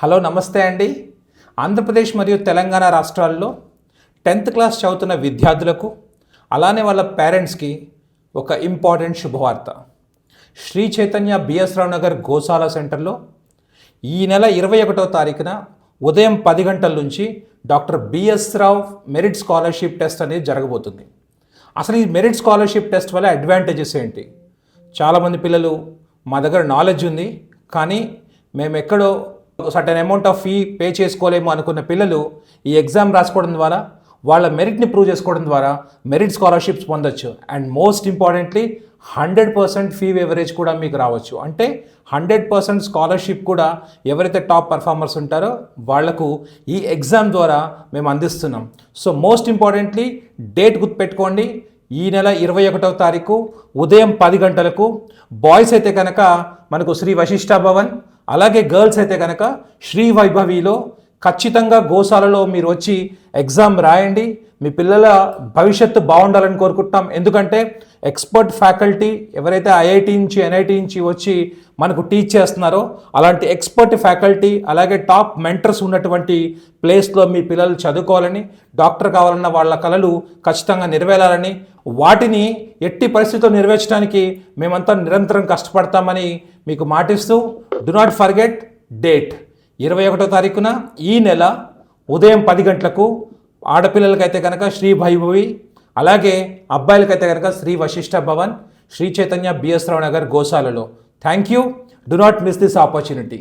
Hello నమస్తే అండి. ఆంధ్రప్రదేశ్ మరియు తెలంగాణ రాష్ట్రాల్లో 10th క్లాస్ చదువుతున్న విద్యార్థులకు అలానే వాళ్ళ పేరెంట్స్కి ఒక ఇంపార్టెంట్ శుభవార్త. శ్రీ చైతన్య బిఎస్ రావు నగర్ గోశాల సెంటర్లో ఈ నెల 21వ తారీఖున ఉదయం 10 గంటల నుంచి డాక్టర్ బిఎస్ రావు మెరిట్ స్కాలర్షిప్ టెస్ట్ అనేది జరగబోతుంది. అసలు ఈ మెరిట్ స్కాలర్షిప్ టెస్ట్ వల్ల అడ్వాంటేజెస్ ఏంటి? చాలామంది పిల్లలు మా దగ్గర నాలెడ్జ్ ఉంది కానీ మేము ఎక్కడో certain amount of fee pay చేసుకోలేము అనుకున్న పిల్లలు ఈ ఎగ్జామ్ రాసుకోవడం ద్వారా వాళ్ళ మెరిట్ని ప్రూవ్ చేసుకోవడం ద్వారా మెరిట్ స్కాలర్షిప్స్ పొందొచ్చు. అండ్ మోస్ట్ ఇంపార్టెంట్లీ 100% ఫీ వేవరేజ్ కూడా మీకు రావచ్చు. అంటే 100% స్కాలర్షిప్ కూడా ఎవరైతే టాప్ పర్ఫార్మర్స్ ఉంటారో వాళ్లకు ఈ ఎగ్జామ్ ద్వారా మేము అందిస్తున్నాం. సో మోస్ట్ ఇంపార్టెంట్లీ డేట్ గుర్తుపెట్టుకోండి. ఈ నెల 21వ తారీఖు ఉదయం 10 గంటలకు. బాయ్స్ అయితే కనుక మనకు శ్రీ వశిష్ఠ భవన్, అలాగే గర్ల్స్ అయితే కనుక శ్రీ వైభవిలో ఖచ్చితంగా గోశాలలో మీరు వచ్చి ఎగ్జామ్ రాయండి. మీ పిల్లల భవిష్యత్తు బాగుండాలని కోరుకుంటున్నాం. ఎందుకంటే ఎక్స్పర్ట్ ఫ్యాకల్టీ ఎవరైతే ఐఐటి నుంచి ఎన్ఐటి నుంచి వచ్చి మనకు టీచ్ చేస్తున్నారో అలాంటి ఎక్స్పర్ట్ ఫ్యాకల్టీ అలాగే టాప్ మెంటర్స్ ఉన్నటువంటి ప్లేస్లో మీ పిల్లలు చదువుకోవాలని, డాక్టర్ కావాలన్న వాళ్ళ కలలు ఖచ్చితంగా నెరవేరాలని, వాటిని ఎట్టి పరిస్థితుల్లో నెరవేర్చడానికి మేమంతా నిరంతరం కష్టపడతామని మీకు మాటిస్తూ డు నాట్ ఫర్గెట్ డేట్ 21వ తారీఖున ఈ నెల ఉదయం 10 గంటలకు. ఆడపిల్లలకైతే కనుక శ్రీ వైభవి, అలాగే అబ్బాయిలకైతే కనుక శ్రీ వశిష్ఠ భవన్, శ్రీ చైతన్య బిఎస్ రావు నగర్ గోశాలలో. Thank you. Do not miss this opportunity.